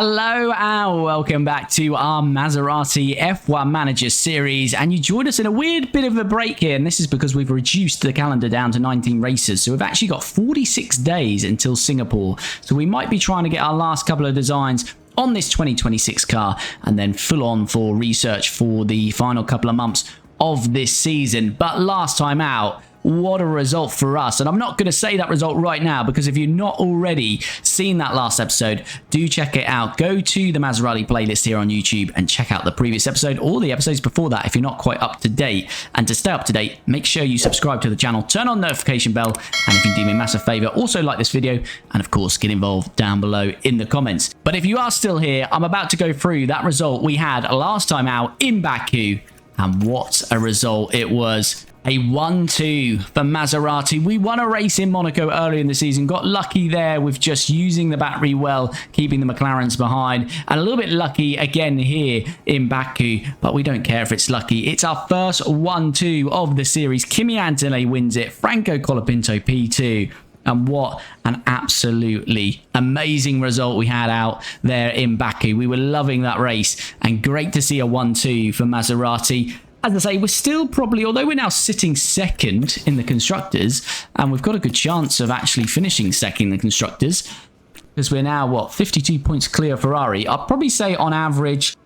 Hello and welcome back to our Maserati F1 Manager series, and you joined us in a weird bit of a break here, and this is because we've reduced the calendar down to 19 races, so we've actually got 46 days until Singapore, so we might be trying to get our last couple of designs on this 2026 car and then full on for research for the final couple of months of this season. But last time out, what a result for us. And I'm not going to say that result right now, because if you've not already seen that last episode, do check it out. Go to the Maserati playlist here on YouTube and check out the previous episode or the episodes before that if you're not quite up to date. And to stay up to date, make sure you subscribe to the channel, turn on the notification bell, and if you do me a massive favor, also like this video, and of course get involved down below in the comments. But if you are still here, I'm about to go through that result we had last time out in Baku, and what a result it was. A 1-2 for Maserati. We won a race in Monaco earlier in the season. Got lucky there with just using the battery well, keeping the McLarens behind. And a little bit lucky again here in Baku. But we don't care if it's lucky. It's our first 1-2 of the series. Kimi Antonelli wins it. Franco Colapinto P2. And what an absolutely amazing result we had out there in Baku. We were loving that race. And great to see a 1-2 for Maserati. As I say, we're still probably, although we're now sitting second in the Constructors, and we've got a good chance of actually finishing second in the Constructors, because we're now, what, 52 points clear of Ferrari. I'll probably say on average,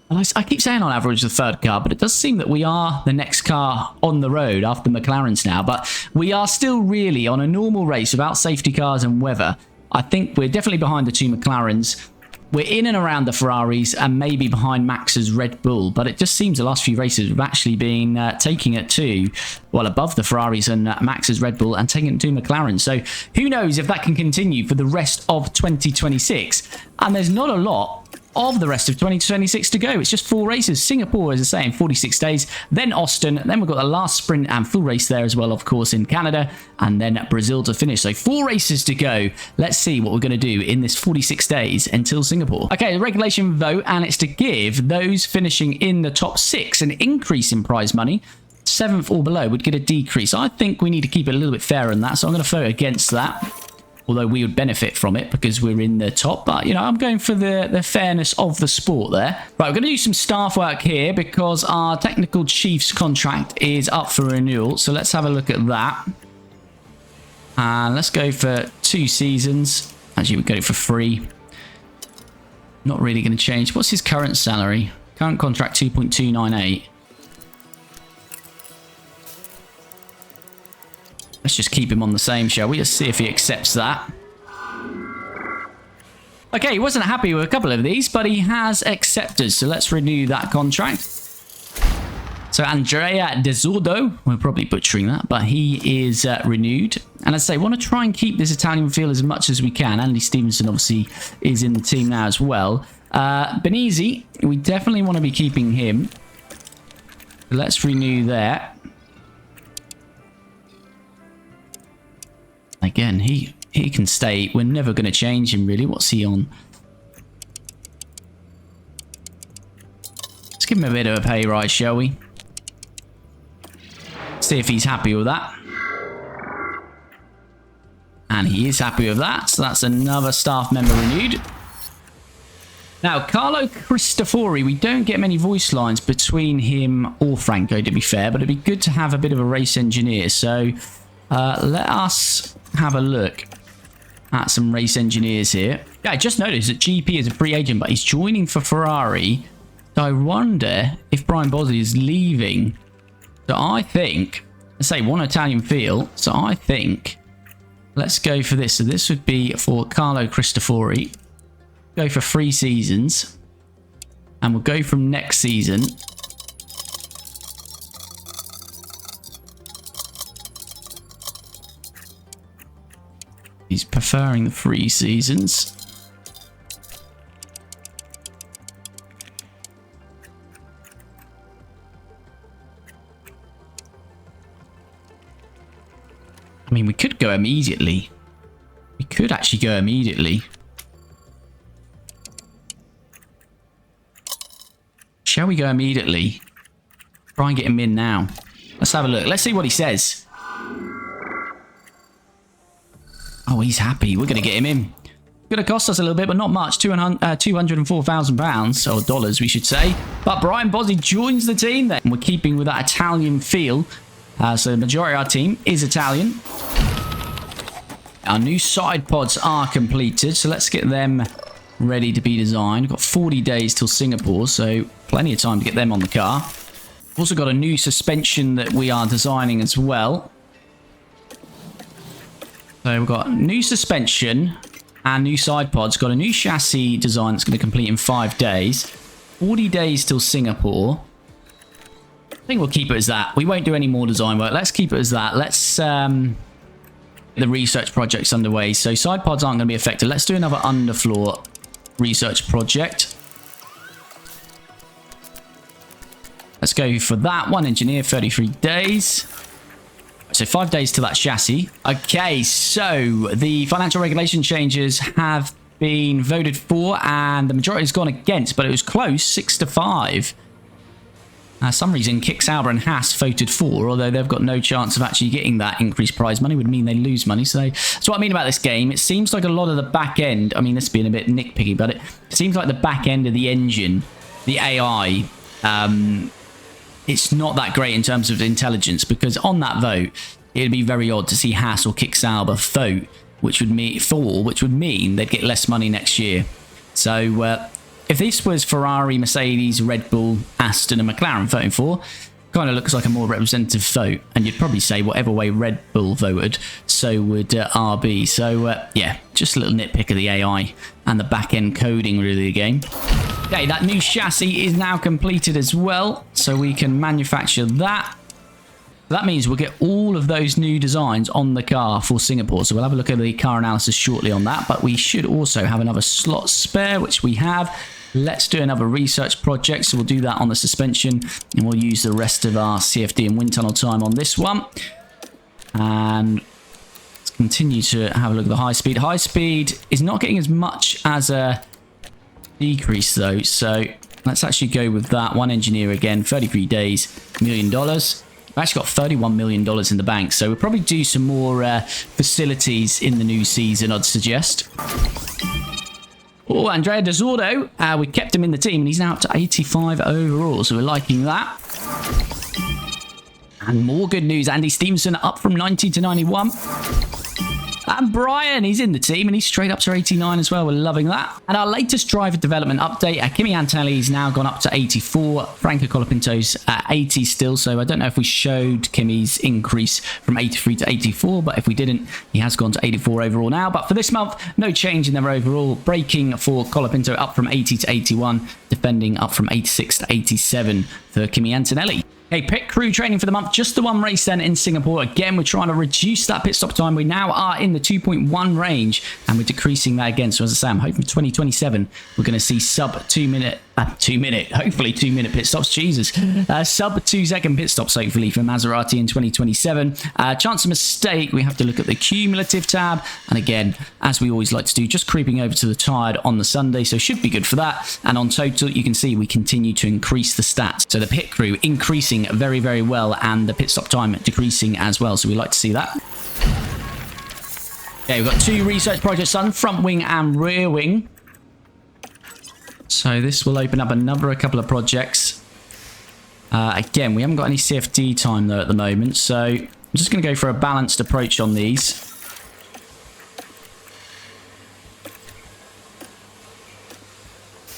I keep saying on average the third car, but it does seem that we are the next car on the road after McLaren's now, but we are still really on a normal race without safety cars and weather. I think we're definitely behind the two McLarens. We're in and around the Ferraris and maybe behind Max's Red Bull, but it just seems the last few races we've actually been taking it to, well, above the Ferraris and Max's Red Bull and taking it to McLaren. So who knows if that can continue for the rest of 2026. And there's not a lot of the rest of 2026 to go. It's just 4 races. Singapore, as I say, in 46 days. Then Austin. Then we've got the last sprint and full race there as well, of course, in Canada. And then Brazil to finish. So 4 races to go. Let's see what we're going to do in this 46 days until Singapore. Okay, the regulation vote, and it's to give those finishing in the top 6 an increase in prize money. 7th or below would get a decrease. I think we need to keep it a little bit fairer than that, so I'm going to vote against that. Although we would benefit from it because we're in the top. But, you know, I'm going for the fairness of the sport there. Right, we're going to do some staff work here because our technical chief's contract is up for renewal. So let's have a look at that. And let's go for 2 seasons. Actually, we go for 3. Not really going to change. What's his current salary? Current contract 2.298. Let's just keep him on the same, shall we? Let's see if he accepts that. Okay, he wasn't happy with a couple of these, but he has accepted. So let's renew that contract. So Andrea Desordo, we're probably butchering that, but he is renewed. And as I say, want to try and keep this Italian feel as much as we can. Andy Stevenson obviously is in the team now as well. Benizzi, we definitely want to be keeping him. Let's renew that. Again, he can stay. We're never going to change him, really. What's he on? Let's give him a bit of a pay rise, shall we? See if he's happy with that. And he is happy with that. So that's another staff member renewed. Now, Carlo Cristofori, we don't get many voice lines between him or Franco, to be fair. But it'd be good to have a bit of a race engineer. So let us have a look at some race engineers here. Yeah, I just noticed that GP is a free agent, but he's joining for Ferrari. So I wonder if Brian Bosley is leaving. So I think, let's say one Italian feel. So I think, let's go for this. So this would be for Carlo Cristofori. Go for 3 seasons. And we'll go from next season. He's preferring the 3 seasons. I mean, we could go immediately. We could actually go immediately. Shall we go immediately? Try and get him in now. Let's have a look. Let's see what he says. Oh, he's happy. We're going to get him in. Going to cost us a little bit, but not much. £204,000, or dollars, we should say. But Brian Bozzi joins the team then. And we're keeping with that Italian feel. So the majority of our team is Italian. Our new side pods are completed, so let's get them ready to be designed. We've got 40 days till Singapore, so plenty of time to get them on the car. We've also got a new suspension that we are designing as well. So we've got new suspension and new side pods. Got a new chassis design that's going to complete in 5 days. 40 days till Singapore. I think we'll keep it as that. We won't do any more design work. Let's keep it as that. Let's the research project's underway. So side pods aren't going to be affected. Let's do another underfloor research project. Let's go for that. One engineer, 33 days. So 5 days to that chassis. Okay, so the financial regulation changes have been voted for and the majority has gone against, but it was close, 6-5. Some reason Kick Sauber and Haas voted for, although they've got no chance of actually getting that increased prize money. Would mean they lose money. So that's what I mean about this game. It seems like a lot of the back end, I mean, this being a bit nitpicky, but it seems like the back end of the engine, the AI, it's not that great in terms of intelligence, because on that vote, it'd be very odd to see Haas or Kick Sauber vote, which would mean they'd get less money next year. So if this was Ferrari, Mercedes, Red Bull, Aston and McLaren voting for, kind of looks like a more representative vote. And you'd probably say whatever way Red Bull voted, so would RB. So yeah, just a little nitpick of the AI and the back-end coding really of the game. Okay, that new chassis is now completed as well, so we can manufacture that. That means we'll get all of those new designs on the car for Singapore. So we'll have a look at the car analysis shortly on that, but we should also have another slot spare, which we have. Let's do another research project. So we'll do that on the suspension and we'll use the rest of our CFD and wind tunnel time on this one. And let's continue to have a look at the high speed. High speed is not getting as much as a decrease though, so let's actually go with that. One engineer again, 33 days, $1 million. We've actually got $31 million in the bank, so we'll probably do some more facilities in the new season, I'd suggest. Oh, Andrea Desordo, we kept him in the team and he's now up to 85 overall, so we're liking that. And more good news, Andy Stevenson up from 90 to 91. And Brian, he's in the team and he's straight up to 89 as well. We're loving that. And our latest driver development update, Kimi Antonelli's now gone up to 84. Franco Colapinto's at 80 still. So I don't know if we showed Kimi's increase from 83 to 84, but if we didn't, he has gone to 84 overall now. But for this month, no change in their overall. Braking for Colapinto up from 80 to 81. Defending up from 86 to 87 for Kimi Antonelli. Okay, pit crew training for the month. Just the one race then in Singapore. Again, we're trying to reduce that pit stop time. We now are in the 2.1 range and we're decreasing that again. So as I say, I'm hoping for 2027, we're going to see sub 2 minute, hopefully 2 minute pit stops. Jesus. Sub 2 second pit stops, hopefully, for Maserati in 2027. Chance of mistake, we have to look at the cumulative tab. And again, as we always like to do, just creeping over to the tired on the Sunday. So should be good for that. And on total, you can see we continue to increase the stats. So the pit crew increasing very, very well, and the pit stop time decreasing as well. So we like to see that. Okay, we've got 2 research projects done, front wing and rear wing. So this will open up a couple of projects. Again, we haven't got any CFD time though at the moment, so I'm just going to go for a balanced approach on these.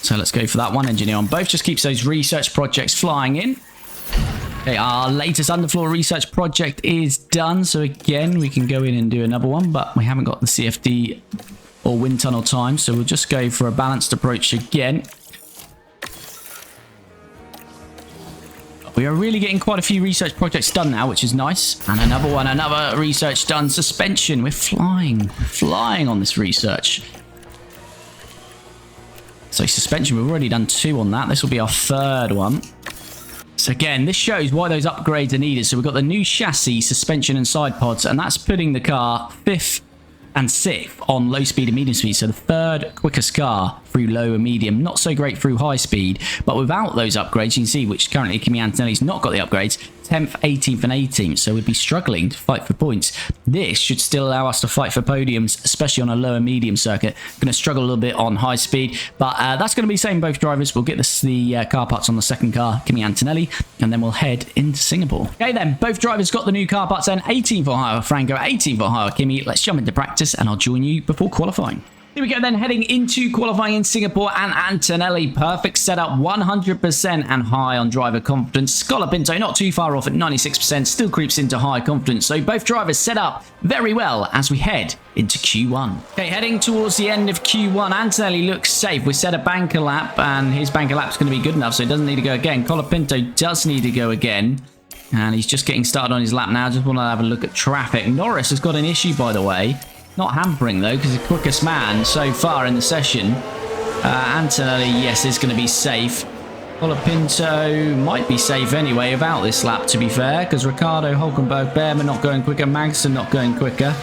So let's go for that. One engineer on both, just keeps those research projects flying in. Okay, our latest underfloor research project is done. So again, we can go in and do another one, but we haven't got the CFD or wind tunnel time. So we'll just go for a balanced approach again. We are really getting quite a few research projects done now, which is nice. And another one, another research done. Suspension. We're flying on this research. So suspension, we've already done 2 on that. This will be our 3rd one. So again, this shows why those upgrades are needed. So we've got the new chassis, suspension and side pods, and that's putting the car 5th and 6th on low speed and medium speed. So the 3rd quickest car through low and medium, not so great through high speed. But without those upgrades, you can see, which currently Kimi Antonelli's not got the upgrades, 10th, 18th and 18th, so we'd be struggling to fight for points. This should still allow us to fight for podiums, especially on a low and medium circuit. Going to struggle a little bit on high speed, but that's going to be the same both drivers. We'll get the car parts on the second car, Kimi Antonelli, and then we'll head into Singapore. Okay then, both drivers got the new car parts then. 18th for hire Franco, 18th for hire Kimi. Let's jump into practice and I'll join you before qualifying. Here we go then, heading into qualifying in Singapore, and Antonelli, perfect setup, 100% and high on driver confidence. Colapinto not too far off at 96%, still creeps into high confidence. So both drivers set up very well as we head into Q1. Okay, heading towards the end of Q1, Antonelli looks safe. We set a banker lap, and his banker lap's going to be good enough, so he doesn't need to go again. Colapinto does need to go again. And he's just getting started on his lap now. Just want to have a look at traffic. Norris has got an issue, by the way. Not hampering, though, because the quickest man so far in the session. Antonelli, yes, is going to be safe. Colapinto might be safe anyway without this lap, to be fair, because Ricardo, Hulkenberg, Behrman not going quicker, Magnussen not going quicker.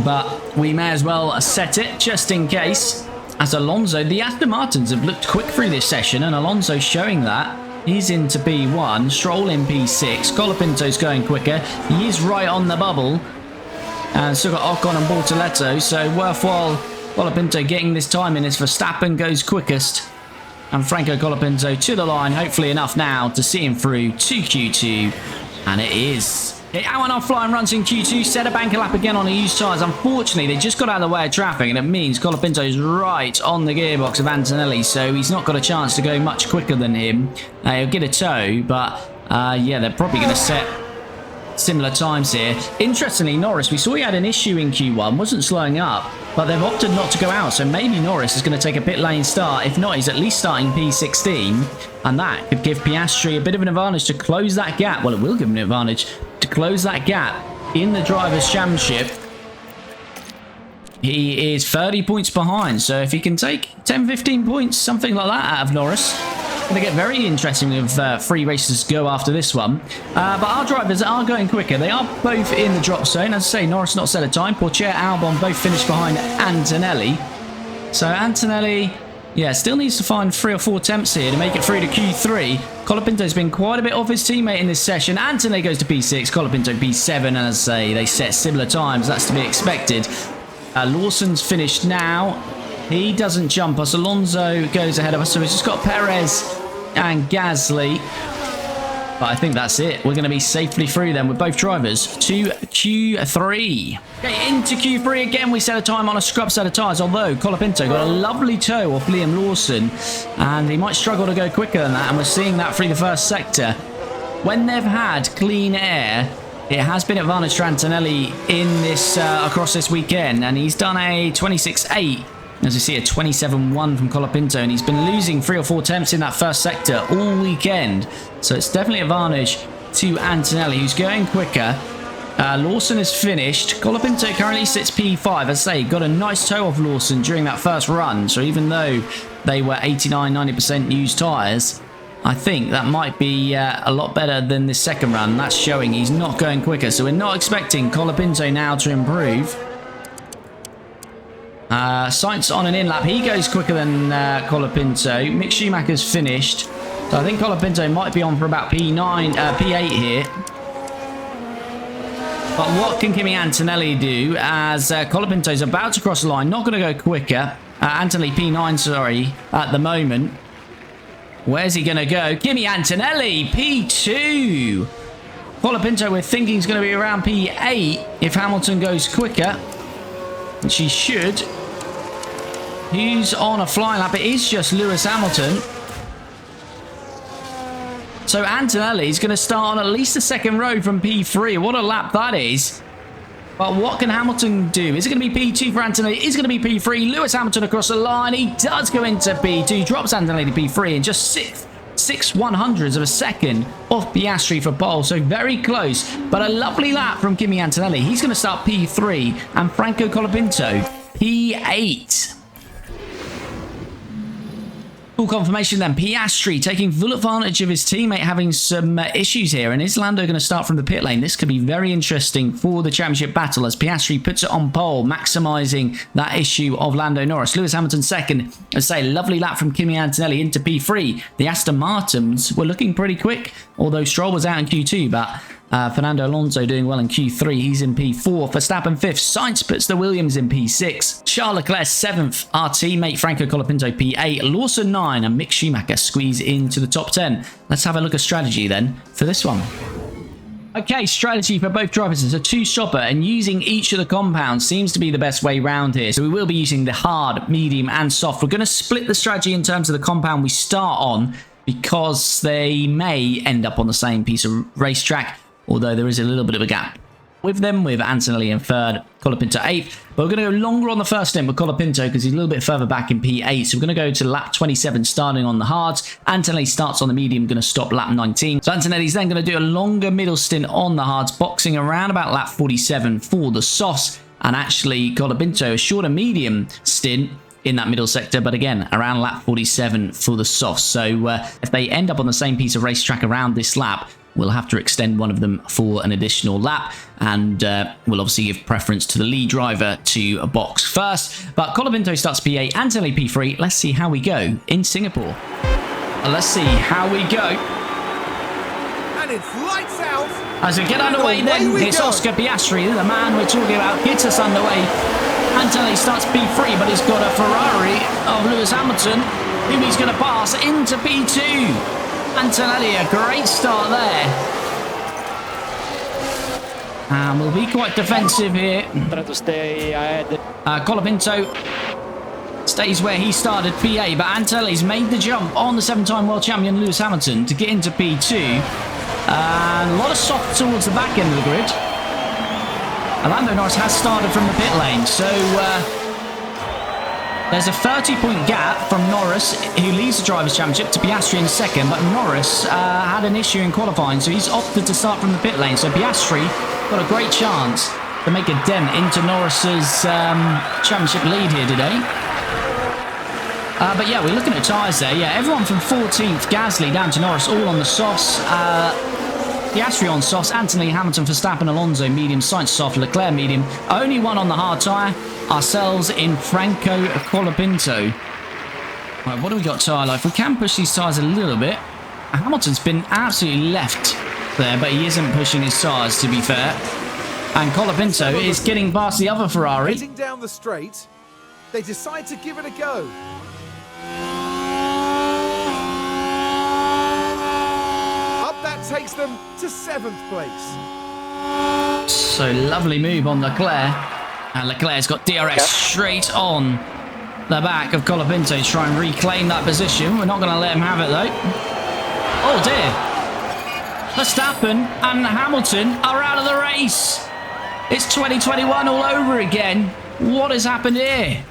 But we may as well set it, just in case. As Alonso, the Aston Martins have looked quick through this session, and Alonso showing that. He's into P1, Stroll in P6, Colapinto's going quicker. He is right on the bubble. And still got Ocon and Bortoletto, so worthwhile Colapinto getting this time in as Verstappen goes quickest. And Franco Colapinto to the line, hopefully enough now to see him through to Q2. And it is. Okay, out off flying runs in Q2, set a banker lap again on the used tyres. Unfortunately, they just got out of the way of traffic, and it means Colapinto's right on the gearbox of Antonelli, so he's not got a chance to go much quicker than him. He'll get a tow, but yeah, they're probably going to set similar times here. Interestingly, Norris, we saw he had an issue in Q1, wasn't slowing up, but they've opted not to go out, so maybe Norris is going to take a pit lane start. If not, he's at least starting P16, and that could give Piastri a bit of an advantage to close that gap. Well, it will give him an advantage to close that gap in the Drivers' Championship. He is 30 points behind, so if he can take 10, 15 points, something like that out of Norris, going to get very interesting if 3 races go after this one. But our drivers are going quicker. They are both in the drop zone. As I say, Norris not set a time. Pourchaire, Albon both finished behind Antonelli. So Antonelli, yeah, still needs to find 3 or 4 attempts here to make it through to Q3. Colapinto's been quite a bit off his teammate in this session. Antonelli goes to P6, Colapinto P7, and as I say, they set similar times. That's to be expected. Lawson's finished now. He doesn't jump us. Alonso goes ahead of us, so we've just got Perez and Gasly. But I think that's it. We're going to be safely through then with both drivers to Q3. Okay, into Q3 again. We set a time on a scrub set of tyres, although Colapinto got a lovely tow off Liam Lawson, and he might struggle to go quicker than that, and we're seeing that through the first sector. When they've had clean air, it has been advantage to Antonelli in this across this weekend, and he's done a 26.8. As you see, a 27.1 from Colapinto, and he's been losing 3 or 4 attempts in that first sector all weekend. So it's definitely advantage to Antonelli, who's going quicker. Lawson is finished. Colapinto currently sits P5. As I say, got a nice tow off Lawson during that first run. So even though they were 89-90% used tyres, I think that might be a lot better than this second run. That's showing he's not going quicker. So we're not expecting Colapinto now to improve. Sainz on an in-lap. He goes quicker than Colapinto. Mick Schumacher's finished. So I think Colapinto might be on for about P8 here. But what can Kimi Antonelli do as Colapinto's about to cross the line? Not going to go quicker. Antonelli P9, sorry, at the moment. Where's he going to go? Kimi Antonelli, P2. Colapinto, we're thinking, is going to be around P8 if Hamilton goes quicker. And she should. Who's on a flying lap? It is just Lewis Hamilton. So Antonelli's going to start on at least the second row from P3. What a lap that is. But what can Hamilton do? Is it going to be P2 for Antonelli? Is it going to be P3? Lewis Hamilton across the line. He does go into P2. Drops Antonelli to P3 in just 6/100ths of a second off Piastri for pole. So very close. But a lovely lap from Kimi Antonelli. He's going to start P3. And Franco Colapinto P8. Full confirmation then. Piastri taking full advantage of his teammate having some issues here. And is Lando going to start from the pit lane? This could be very interesting for the championship battle as Piastri puts it on pole, maximising that issue of Lando Norris. Lewis Hamilton second. Let's say lovely lap from Kimi Antonelli into P3. The Aston Martins were looking pretty quick, although Stroll was out in Q2, but Fernando Alonso doing well in Q3. He's in P4. Verstappen 5th. Sainz puts the Williams in P6. Charles Leclerc 7th. Our teammate Franco Colapinto P8. Lawson 9 and Mick Schumacher squeeze into the top 10. Let's have a look at strategy then for this one. Okay, strategy for both drivers is a two-stopper, and using each of the compounds seems to be the best way round here. So we will be using the hard, medium, and soft. We're going to split the strategy in terms of the compound we start on because they may end up on the same piece of racetrack, although there is a little bit of a gap with them, with Antonelli in third, Colapinto 8th. But we're going to go longer on the first stint with Colapinto because he's a little bit further back in P8. So we're going to go to lap 27 starting on the hards. Antonelli starts on the medium, going to stop lap 19. So Antonelli's then going to do a longer middle stint on the hards, boxing around about lap 47 for the softs. And actually Colapinto a shorter medium stint in that middle sector, but again around lap 47 for the softs. So if they end up on the same piece of racetrack around this lap, we'll have to extend one of them for an additional lap, and we'll obviously give preference to the lead driver to box first. But Colapinto starts P8, Antonelli P3. Let's see how we go in Singapore. Let's see how we go. And it's lights out. As we get underway then, it's Oscar Piastri, the man we're talking about, gets us underway. Antonelli starts P3, but he's got a Ferrari of Lewis Hamilton, whom he's going to pass into P2. Antonelli, a great start there. And we'll be quite defensive here. Try to stay ahead. Colapinto stays where he started, P8, but Antonelli's made the jump on the 7-time world champion Lewis Hamilton to get into P2. And a lot of soft towards the back end of the grid. Lando Norris has started from the pit lane, so there's a 30-point gap from Norris, who leads the Drivers' Championship, to Piastri in second, but Norris had an issue in qualifying, so he's opted to start from the pit lane. So Piastri got a great chance to make a dent into Norris's championship lead here today. But yeah, we're looking at tyres there. Yeah, everyone from 14th, Gasly, down to Norris, all on the softs. Piastri on softs, Anthony, Hamilton, Verstappen, Alonso, medium, Sainz soft, Leclerc medium. Only one on the hard tyre. Ourselves in Franco Colapinto. Right, what do we got tyre life? We can push these tyres a little bit. Hamilton's been absolutely left there, but he isn't pushing his tyres, to be fair. And Colapinto is getting past the other Ferrari. Heading down the straight, they decide to give it a go. That takes them to 7th place. So lovely move on Leclerc. And Leclerc's got DRS straight on the back of Colapinto to try and reclaim that position. We're not going to let him have it though. Oh dear. Verstappen and Hamilton are out of the race. It's 2021 all over again. What has happened here?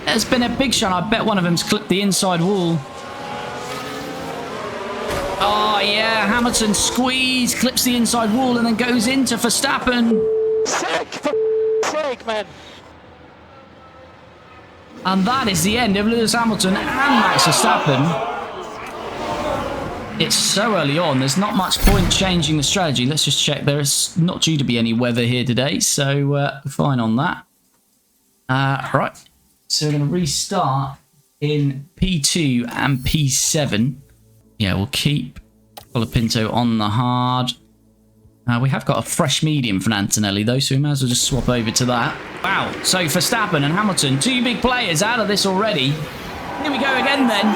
There's been a big shot. I bet one of them's clipped the inside wall. Oh, yeah, Hamilton squeeze, clips the inside wall and then goes into Verstappen. Sick, for sake, man. And that is the end of Lewis Hamilton and Max Verstappen. It's so early on, there's not much point changing the strategy. Let's just check. There's not due to be any weather here today, so fine on that. Right, so we're going to restart in P2 and P7. Yeah, we'll keep Colapinto on the hard. We have got a fresh medium from Antonelli, though, so we might as well just swap over to that. Wow, so Verstappen and Hamilton, two big players out of this already. Here we go again, then.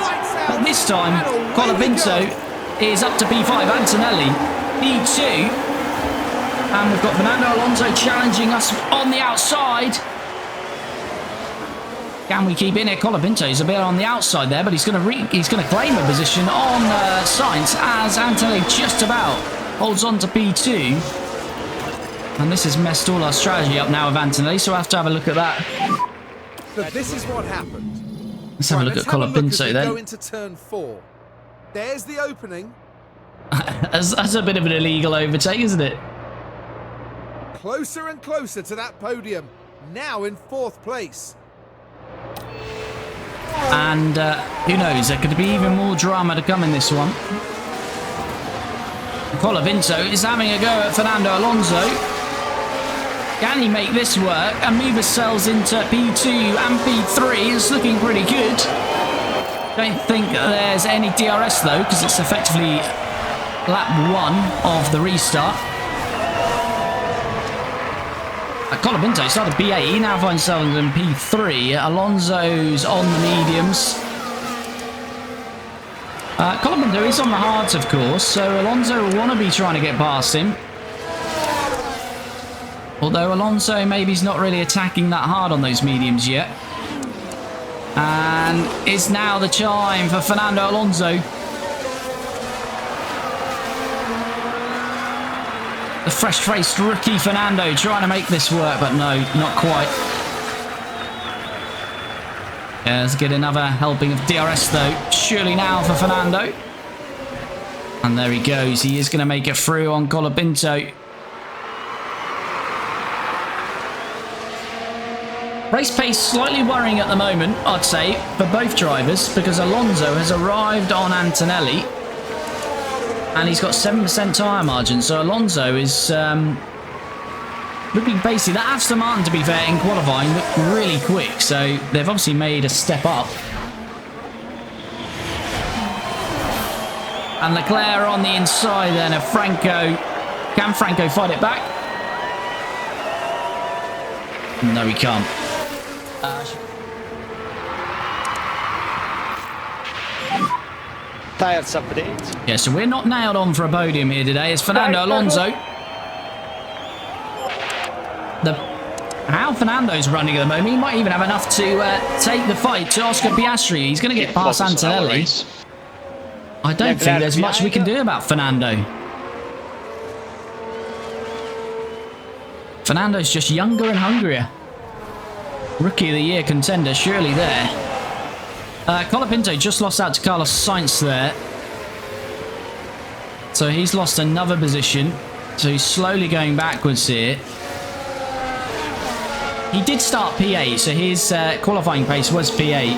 But this time, Colapinto is up to P5, Antonelli P2. And we've got Fernando Alonso challenging us on the outside. Can we keep in here? Colapinto's a bit on the outside there, but he's going to claim a position on Sainz as Antonelli just about holds on to P2. And this has messed all our strategy up now with Antonelli, so we'll have to have a look at that. But this is what happened. Let's have a look at Colapinto then. Go into turn 4. There's the opening. That's a bit of an illegal overtake, isn't it? Closer and closer to that podium. Now in 4th place. And who knows, there could be even more drama to come in this one. Colapinto is having a go at Fernando Alonso. Can he make this work? Amoeba sells into P2 and P3. It's looking pretty good. Don't think there's any DRS though, because it's effectively lap 1 of the restart. Colapinto started P8. He now finds himself in P3. Alonso's on the mediums. Colapinto is on the hards, of course, so Alonso will want to be trying to get past him. Although Alonso maybe is not really attacking that hard on those mediums yet. And it's now the chime for Fernando Alonso. The fresh-faced rookie Fernando trying to make this work, but no, not quite. Yeah, let's get another helping of DRS though. Surely now for Fernando. And there he goes. He is going to make it through on Colapinto. Race pace slightly worrying at the moment, I'd say, for both drivers, because Alonso has arrived on Antonelli and he's got 7% tyre margin. So Alonso is looking basically, that Aston Martin, to be fair, in qualifying looked really quick. So they've obviously made a step up. And Leclerc on the inside then of Franco. Can Franco fight it back? No, he can't. Tires update. Yeah, so we're not nailed on for a podium here today. It's Fernando Alonso. How Fernando's running at the moment, he might even have enough to take the fight to Oscar Piastri. He's going to get past Antonelli. I don't think there's much we can do about Fernando. Fernando's just younger and hungrier. Rookie of the Year contender, surely there. Colapinto just lost out to Carlos Sainz there. So he's lost another position. So he's slowly going backwards here. He did start P8, so his qualifying pace was P8.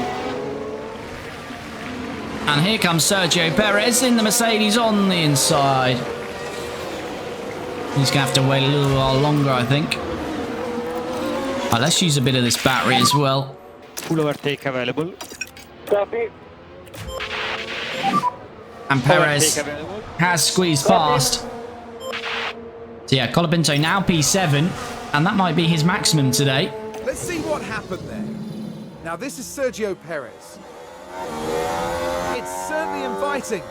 And here comes Sergio Perez in the Mercedes on the inside. He's going to have to wait a little while longer, I think. Right, let's use a bit of this battery as well. Full overtake available. Copy. And Perez has squeezed past. So yeah, Colapinto now P7, and that might be his maximum today. Let's see what happened there. Now this is Sergio Perez. It's certainly inviting.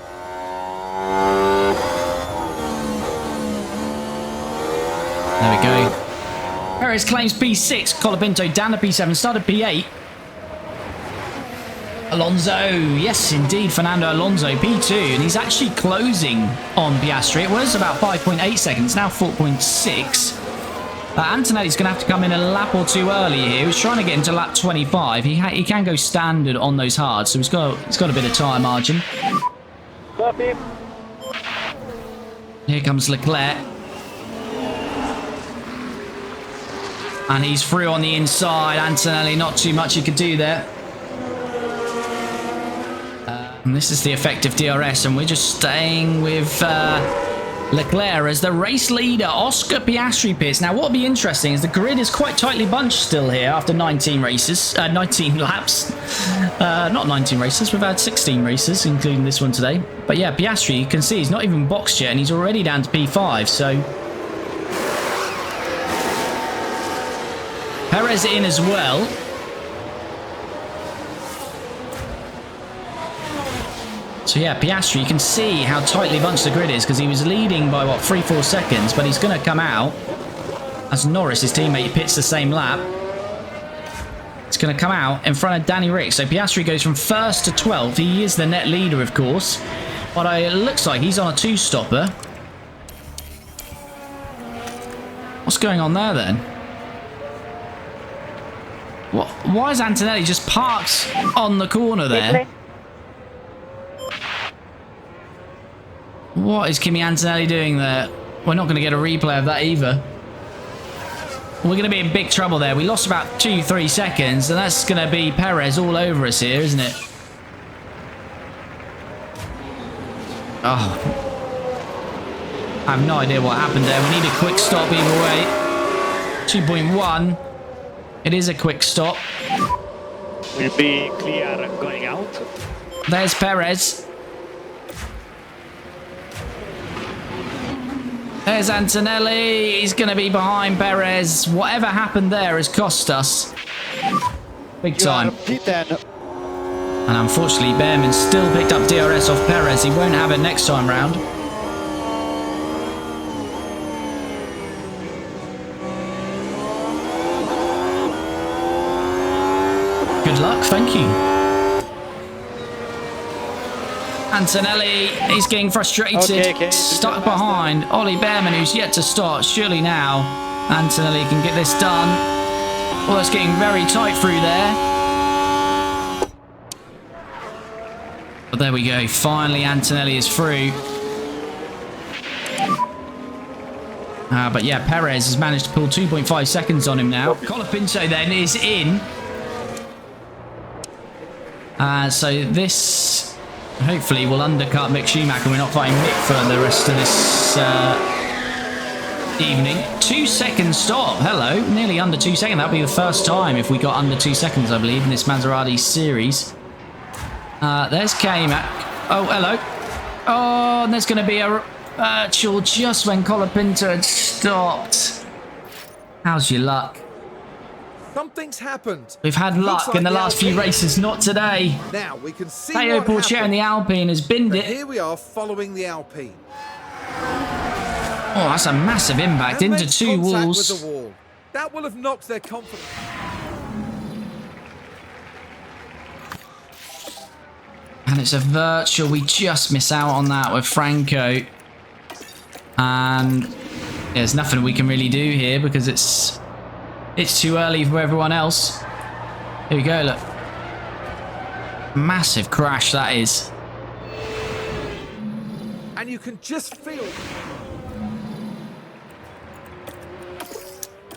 There we go. Perez claims P6. Colapinto down to P7. Started P8. Alonso. Yes, indeed. Fernando Alonso. P2. And he's actually closing on Piastri. It was about 5.8 seconds. Now 4.6. Antonelli's going to have to come in a lap or two early here. He's trying to get into lap 25. He can go standard on those hards. So he's got a bit of tyre margin. Copy. Here comes Leclerc. And he's through on the inside. Antonelli, not too much he could do there. And this is the effective DRS. And we're just staying with Leclerc as the race leader. Oscar Piastri pits. Now, what will be interesting is the grid is quite tightly bunched still here after 19 races. 19 laps. Not 19 races. We've had 16 races, including this one today. But yeah, Piastri, you can see he's not even boxed yet. And he's already down to P5. So Perez in as well. So yeah, Piastri, you can see how tightly bunched the grid is because he was leading by, what, 3-4 seconds, but he's going to come out as Norris, his teammate, pits the same lap. It's going to come out in front of Danny Rick. So Piastri goes from 1st to 12th. He is the net leader, of course, but it looks like he's on a two-stopper. What's going on there, then? What? Why is Antonelli just parked on the corner there? What is Kimi Antonelli doing there? We're not going to get a replay of that either. we're going to be in big trouble there. We lost about 2-3 seconds, and that's going to be Perez all over us here, isn't it? Oh. I have no idea what happened there. We need a quick stop either way. 2.1. It is a quick stop. Will be clear going out. There's Perez. There's Antonelli. He's going to be behind Perez. Whatever happened there has cost us. Big time. And unfortunately, Behrman still picked up DRS off Perez. He won't have it next time round. Good luck, thank you. Antonelli, he's getting frustrated. Okay. Stuck behind Ollie Behrman, who's yet to start. Surely now Antonelli can get this done. Well, it's getting very tight through there. But there we go. Finally, Antonelli is through. But yeah, Perez has managed to pull 2.5 seconds on him now. Colapinto then is in. So this hopefully will undercut Mick Schumacher. We're not fighting Mick for the rest of this evening. 2 second stop. Hello. Nearly under 2 seconds. That'll be the first time if we got under 2 seconds, I believe, in this Maserati series. There's K-Mac. Oh, hello. Oh, and there's going to be a virtual just when Colapinto had stopped. How's your luck? Something's happened. We've had luck like in the last few races, not today. Now we can see Teo what Porcher in happened. the Alpine has binned But it. here we are following the Alpine. Oh, that's a massive impact And into makes two contact walls. with the wall. That will have knocked their confidence. And it's a virtual. We just miss out on that with Franco. And there's nothing we can really do here because it's too early for everyone else. Here we go, look. Massive crash that is. And you can just feel...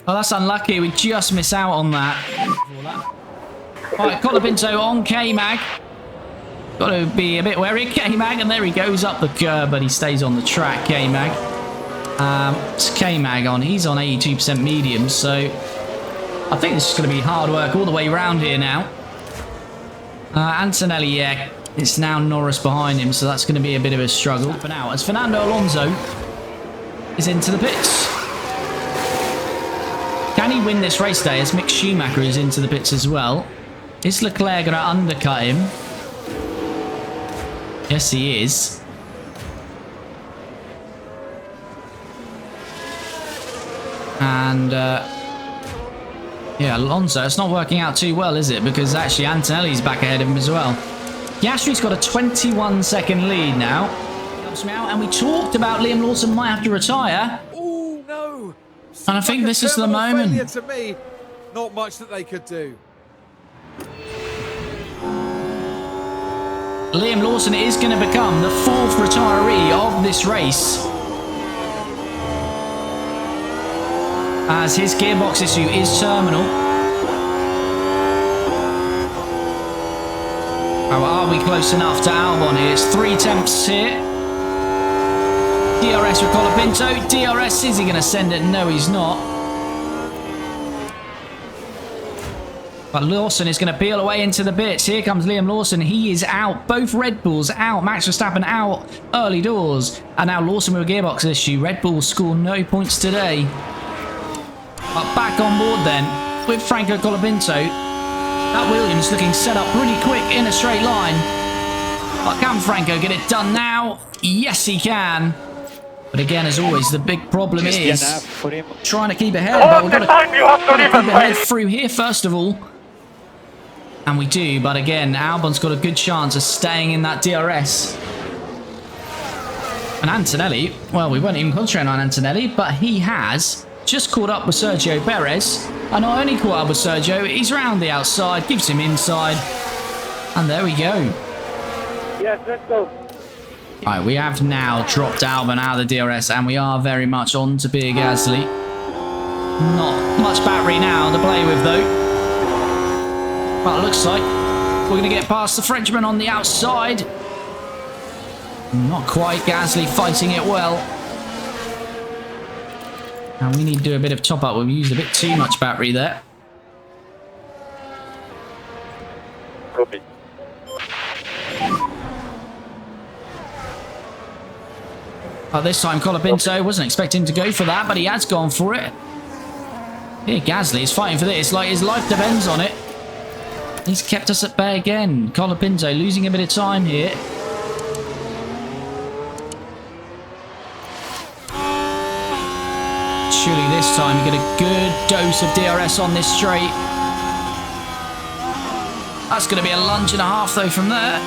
Oh, that's unlucky. We just miss out on that. Right, Colapinto on K-Mag. Got to be a bit wary. K-Mag, and there he goes up the curb, but he stays on the track, K-Mag. It's K-Mag on. He's on 82% medium, so I think this is going to be hard work all the way around here now. Antonelli, yeah, it's now Norris behind him, so that's going to be a bit of a struggle for now. As Fernando Alonso is into the pits. Can he win this race day as Mick Schumacher is into the pits as well? Is Leclerc going to undercut him? Yes, he is. And, yeah, Alonso, it's not working out too well, is it? Because actually Antonelli's back ahead of him as well. Piastri's got a 21-second lead now. Helps me out, and we talked about Liam Lawson might have to retire. Oh, no. And I think this is the moment. To me, not much that they could do. Liam Lawson is going to become the 4th retiree of this race, as his gearbox issue is terminal. Oh, are we close enough to Albon here? It's 3 tenths here. DRS with Colapinto. DRS, is he going to send it? No, he's not. But Lawson is going to peel away into the bits. Here comes Liam Lawson. He is out. Both Red Bulls out. Max Verstappen out early doors. And now Lawson with a gearbox issue. Red Bulls score no points today. But back on board then with Franco Colapinto. That Williams looking set up pretty quick in a straight line. But can Franco get it done now? Yes, he can. But again, as always, the big problem is trying to keep ahead. But we've got to keep ahead through here first of all. And we do, but again, Albon's got a good chance of staying in that DRS. And Antonelli, well, we weren't even concentrating on Antonelli, but he has just caught up with Sergio Perez. And not only caught up with Sergio, he's round the outside, gives him inside. And there we go. Yes, let's go. Right, we have now dropped Albon out of the DRS, and we are very much on to Pierre Gasly. Not much battery now to play with, though. Well, it looks like we're going to get past the Frenchman on the outside. Not quite. Gasly fighting it well. And we need to do a bit of top up. We've used a bit too much battery there. Copy. This time Colapinto wasn't expecting to go for that, but he has gone for it. Here, Gasly is fighting for this like his life depends on it. He's kept us at bay again. Colapinto losing a bit of time here. Surely this time we get a good dose of DRS on this straight. That's going to be a lunge and a half though from there.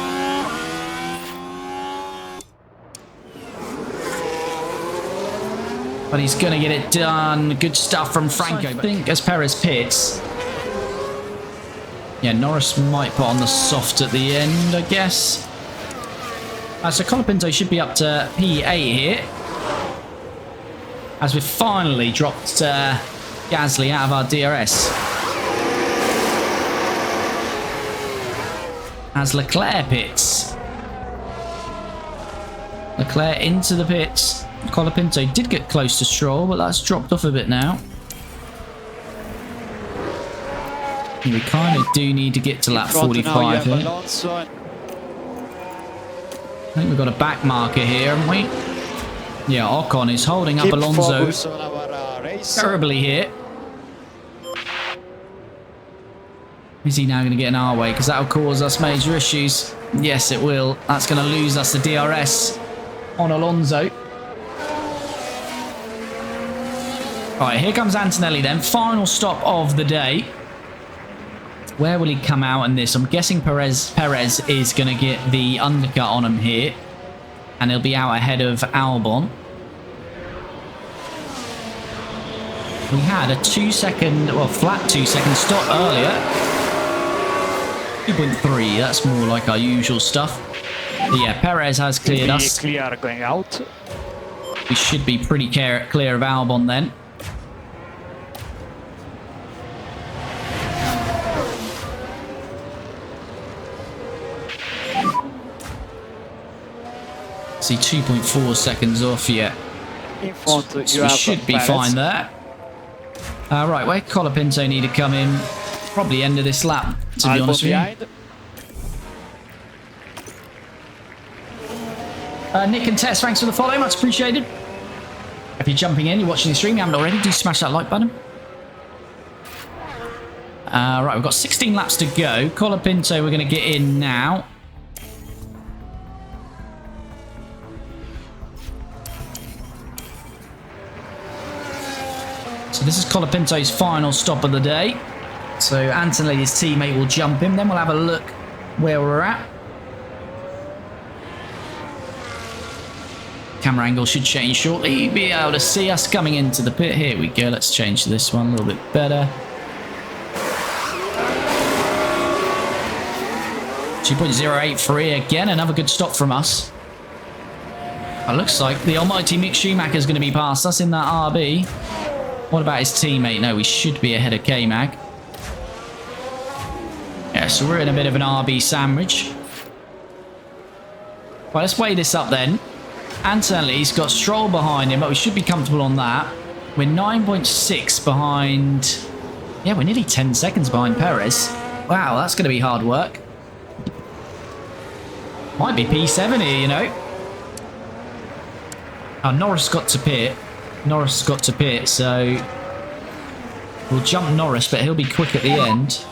But he's going to get it done. Good stuff from Franco. I think as Perez pits. Yeah, Norris might put on the soft at the end, I guess. So Colapinto should be up to P8 here. As we've finally dropped Gasly out of our DRS. As Leclerc pits. Leclerc into the pits. Colapinto did get close to Stroll, but that's dropped off a bit now. We kind of do need to get to lap 45 here. I think we've got a back marker here, haven't we? Yeah, Ocon is holding up Alonso terribly here. Is he now going to get in our way? Because that will cause us major issues. Yes, it will. That's going to lose us the DRS on Alonso. Right, here comes Antonelli then. Final stop of the day. Where will he come out in this? I'm guessing Perez is going to get the undercut on him here. And he'll be out ahead of Albon. We had a 2-second, well, flat 2-second stop earlier. 2.3, that's more like our usual stuff. But yeah, Perez has cleared us. Clear going out. We should be pretty clear of Albon then. See, 2.4 seconds off yet. In front, So we should be fine there. Right, where Colapinto need to come in? Probably end of this lap, to be honest with you. Nick and Tess, thanks for the follow, much appreciated. If you're jumping in, you're watching the stream, you haven't already, do smash that like button. Right, we've got 16 laps to go. Colapinto, we're going to get in now. So this is Colapinto's final stop of the day. So Antonelli's teammate will jump in, then we'll have a look where we're at. Camera angle should change shortly. You'll be able to see us coming into the pit. Here we go. Let's change this one a little bit better. 2.083 again. Another good stop from us. It looks like the almighty Mick Schumacher's going to be past us in that RB. What about his teammate? No, we should be ahead of K-Mag. Yeah, so we're in a bit of an RB sandwich. Well, let's weigh this up then. Antonelli's got Stroll behind him, but we should be comfortable on that. We're 9.6 behind... Yeah, we're nearly 10 seconds behind Perez. Wow, that's going to be hard work. Might be P7 here, you know. Oh, Norris got to pit. Norris got to pit, so... We'll jump Norris, but he'll be quick at the end.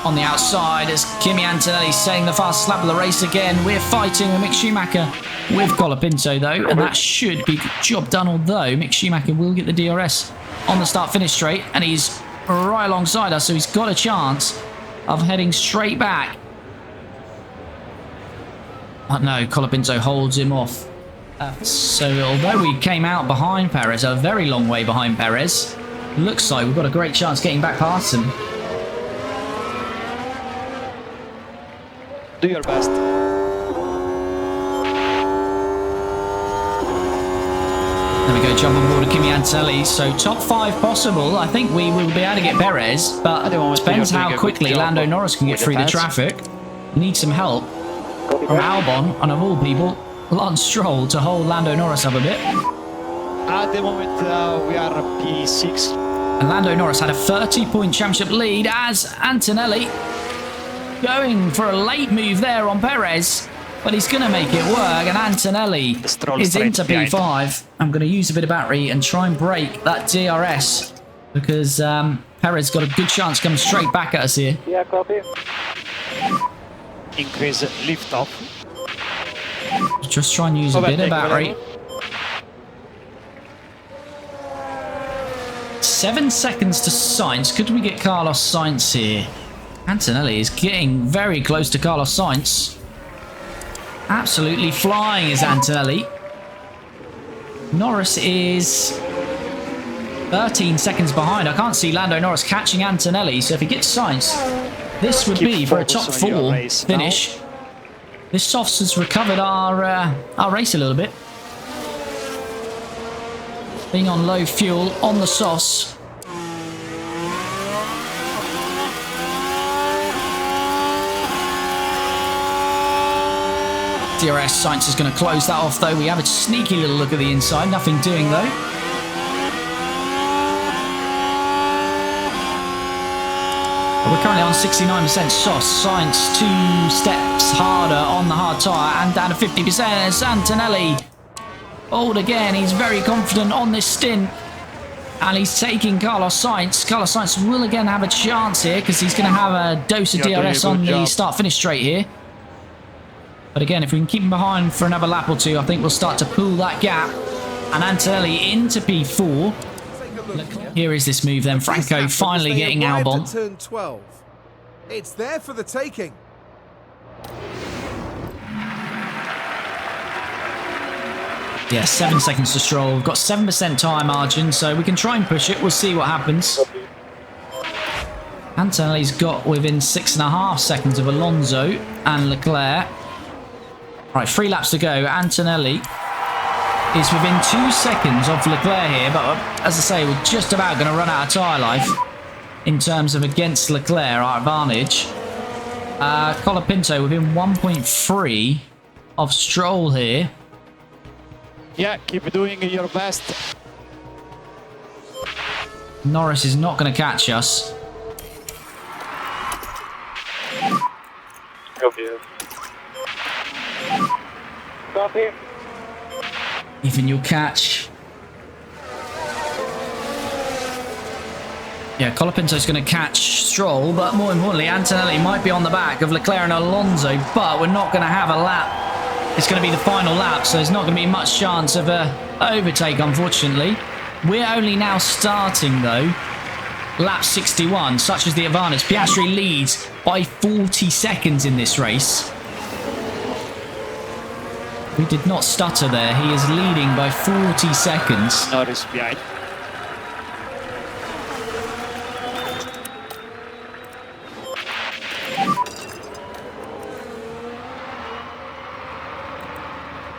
On the outside, as Kimi Antonelli saying the fastest lap of the race again. We're fighting with Mick Schumacher with Colapinto, though, and that should be job done, although Mick Schumacher will get the DRS on the start-finish straight, and he's right alongside us, so he's got a chance of heading straight back. But no, Colapinto holds him off. So although we came out behind Perez, a very long way behind Perez, looks like we've got a great chance getting back past him. Do your best. There we go, jump on board of Kimi Antonelli. So top 5 possible. I think we will be able to get Perez, but it depends how quickly Lando Norris can get through the traffic. Need some help from Albon, and of all people, Lance Stroll to hold Lando Norris up a bit. At the moment, we are P6. And Lando Norris had a 30-point championship lead as Antonelli going for a late move there on Perez. But he's going to make it work, and Antonelli is into P5. I'm going to use a bit of battery and try and break that DRS because Perez got a good chance coming straight back at us here. Yeah, copy. Increase lift off. Just try and use a bit of battery. 7 seconds to Sainz. Could we get Carlos Sainz here? Antonelli is getting very close to Carlos Sainz. Absolutely flying is Antonelli. Norris is 13 seconds behind. I can't see Lando Norris catching Antonelli, so if he gets Sainz, this would be for a top 4 finish. Now. This softs has recovered our race a little bit. Being on low fuel on the sauce. DRS Sainz is going to close that off though. We have a sneaky little look at the inside. Nothing doing though. We're currently on 69% sauce. Sainz 2 steps harder on the hard tyre and down to 50%. It's Antonelli. Old again. He's very confident on this stint. And he's taking Carlos Sainz. Carlos Sainz will again have a chance here because he's going to have a dose of DRS on the start-finish straight here. But again, if we can keep him behind for another lap or 2, I think we'll start to pull that gap. And Antonelli into P4. Here is this move then. Franco finally getting Albon. Turn 12. It's there for the taking. Yeah, 7 seconds to Stroll. We've got 7% tyre margin, so we can try and push it. We'll see what happens. Antonelli's got within 6.5 seconds of Alonso and Leclerc. Right, 3 laps to go. Antonelli is within 2 seconds of Leclerc here, but as I say, we're just about going to run out of tyre life in terms of against Leclerc, our advantage. Colapinto within 1.3 of Stroll here. Yeah, keep doing your best. Norris is not going to catch us. Copy. Copy. Even you'll catch. Yeah, Colapinto's going to catch Stroll, but more importantly, Antonelli might be on the back of Leclerc and Alonso, but we're not going to have a lap. It's going to be the final lap, so there's not going to be much chance of a overtake, unfortunately. We're only now starting, though, lap 61, such as the advantage. Piastri leads by 40 seconds in this race. We did not stutter there. He is leading by 40 seconds. Norris behind.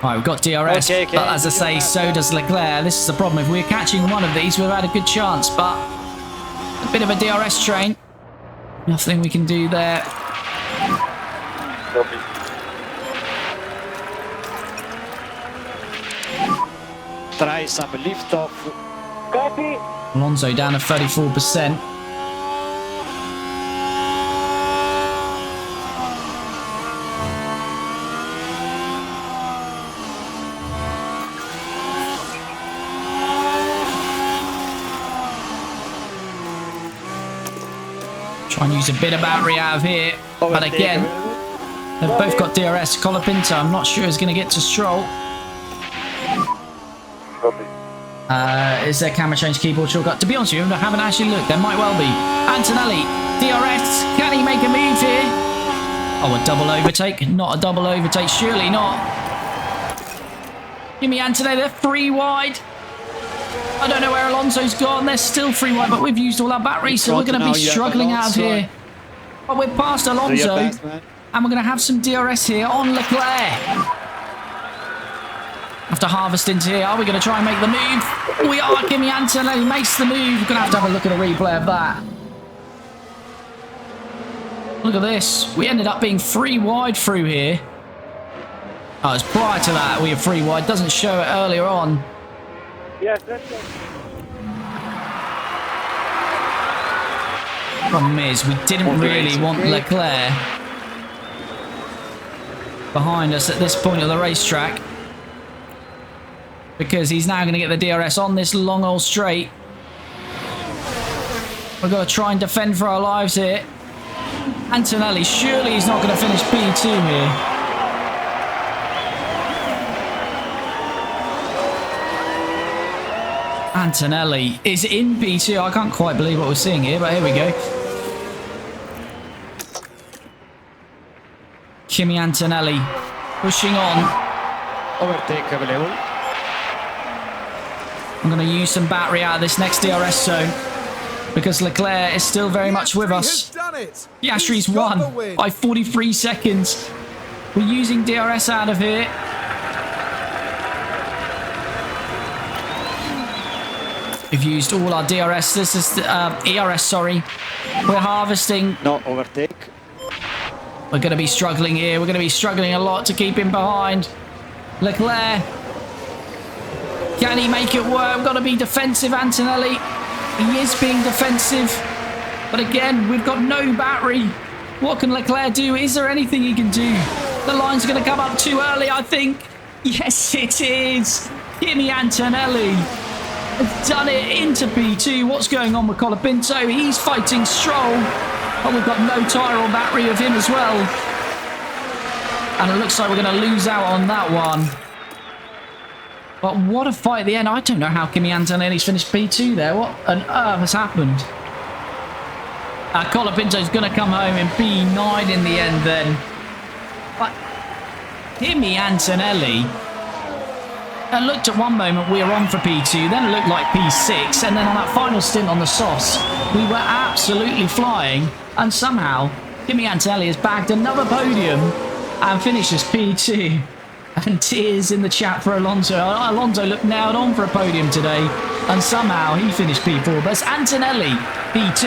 Right, we've got DRS, but as I say, so does Leclerc. This is the problem. If we're catching one of these, we've had a good chance, but a bit of a DRS train. Nothing we can do there. Copy. Try some lift off. Copy. Alonso down to 34%. Try and use a bit of battery out of here. But again, they've both got DRS. Colapinto, I'm not sure is going to get to Stroll. Copy. Is there camera change keyboard shortcut? To be honest with you, I haven't actually looked. There might well be. Antonelli, DRS. Can he make a move here? Oh, a double overtake. Not a double overtake. Surely not. Give me Antonelli. They're 3 wide. I don't know where Alonso's gone. They're still 3 wide, but we've used all our batteries, so we're going to be struggling out of here. But we're past Alonso, and we're going to have some DRS here on Leclerc. I've to harvest into here. Are we going to try and make the move? We are. Kimi Antonelli makes the move. We're going to have a look at a replay of that. Look at this. We ended up being 3 wide through here. Oh, it's prior to that we were 3 wide. Doesn't show it earlier on. Yes, that's it. Problem is, we didn't really want Leclerc behind us at this point of the racetrack, because he's now going to get the DRS on this long old straight. We've got to try and defend for our lives here. Antonelli, surely he's not going to finish P2 here. Antonelli is in P2. I can't quite believe what we're seeing here, but here we go. Kimi Antonelli pushing on. Overtake available. I'm going to use some battery out of this next DRS zone, because Leclerc is still very much with us. Piastri's won by 43 seconds. We're using DRS out of here. We've used all our DRS. This is the, ERS, sorry. We're harvesting. No overtake. We're going to be struggling here. We're going to be struggling a lot to keep him behind. Leclerc. Can he make it work? We've got to be defensive, Antonelli. He is being defensive. But again, we've got no battery. What can Leclerc do? Is there anything he can do? The line's going to come up too early, I think. Yes, it is. Kimi Antonelli has done it into P2. What's going on with Colapinto? He's fighting Stroll. But we've got no tyre or battery of him as well. And it looks like we're going to lose out on that one. But what a fight at the end. I don't know how Kimi Antonelli's finished P2 there. What on earth has happened? Colapinto's going to come home in P9 in the end then. But Kimi Antonelli, it looked at one moment we were on for P2, then it looked like P6, and then on that final stint on the softs, we were absolutely flying, and somehow Kimi Antonelli has bagged another podium and finishes P2. And tears in the chat for Alonso. Alonso looked nailed on for a podium today, and somehow he finished P4. But it's Antonelli P2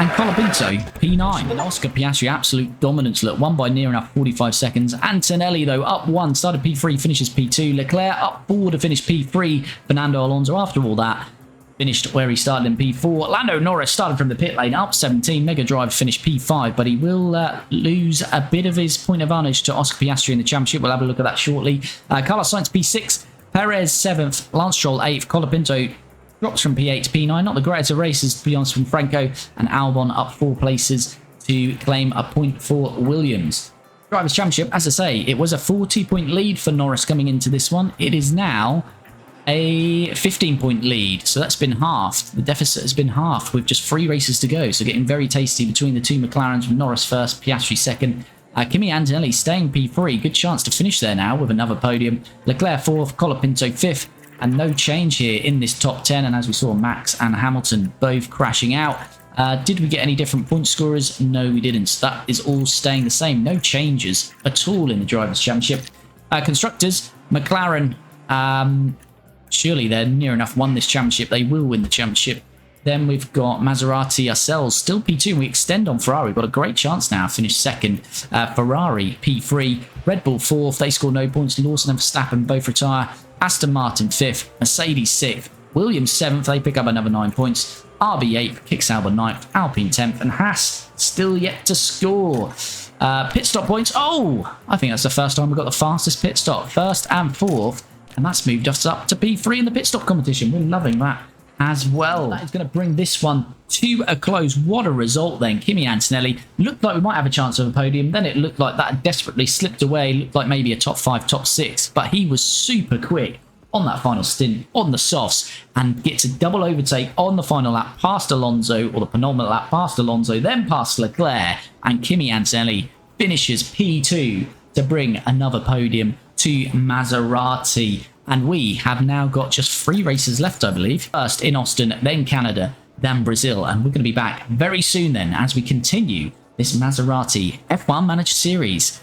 and Colapinto P9. And Oscar Piastri, absolute dominance. Look, won by near enough 45 seconds. Antonelli, though, up 1, started P3, finishes P2. Leclerc up 4 to finish P3. Fernando Alonso, after all that, finished where he started in P4. Lando Norris started from the pit lane, up 17. Mega Drive finished P5, but he will lose a bit of his point advantage to Oscar Piastri in the championship. We'll have a look at that shortly. Carlos Sainz P6, Perez 7th, Lance Stroll 8th, Colapinto drops from P8 to P9. Not the greatest of races, to be honest, from Franco, and Albon up 4 places to claim a point for Williams. Drivers' Championship, as I say, it was a 40-point lead for Norris coming into this one. It is now a 15-point lead, so that's been halved. The deficit has been halved with just 3 races to go, so getting very tasty between the 2 McLarens, with Norris first, Piastri second. Kimi Antonelli staying P3, good chance to finish there now with another podium. Leclerc 4th, Colapinto 5th, and no change here in this top 10, and as we saw, Max and Hamilton both crashing out. Did we get any different point scorers? No, we didn't. So that is all staying the same. No changes at all in the Drivers' Championship. Constructors, McLaren, surely they're near enough won this championship. They will win the championship. Then we've got Maserati ourselves, still P2. We extend on Ferrari. We've got a great chance now. Finish second. Ferrari P3. Red Bull 4th. They score no points. Lawson and Verstappen both retire. Aston Martin 5th. Mercedes 6th. Williams 7th. They pick up another 9 points. RB 8th. Kicks Albon 9th. Alpine 10th. And Haas still yet to score. Pit stop points. Oh, I think that's the first time we've got the fastest pit stop. 1st and 4th. And that's moved us up to P3 in the pit stop competition. We're loving that as well. That is going to bring this one to a close. What a result then. Kimi Antonelli looked like we might have a chance of a podium. Then it looked like that desperately slipped away. Looked like maybe a top 5, top 6. But he was super quick on that final stint on the softs and gets a double overtake on the final lap past Alonso, or the penultimate lap past Alonso, then past Leclerc. And Kimi Antonelli finishes P2 to bring another podium to Maserati. And we have now got just 3 races left, I believe. First in Austin, then Canada, then Brazil. And we're going to be back very soon then as we continue this Maserati F1 Manager Series.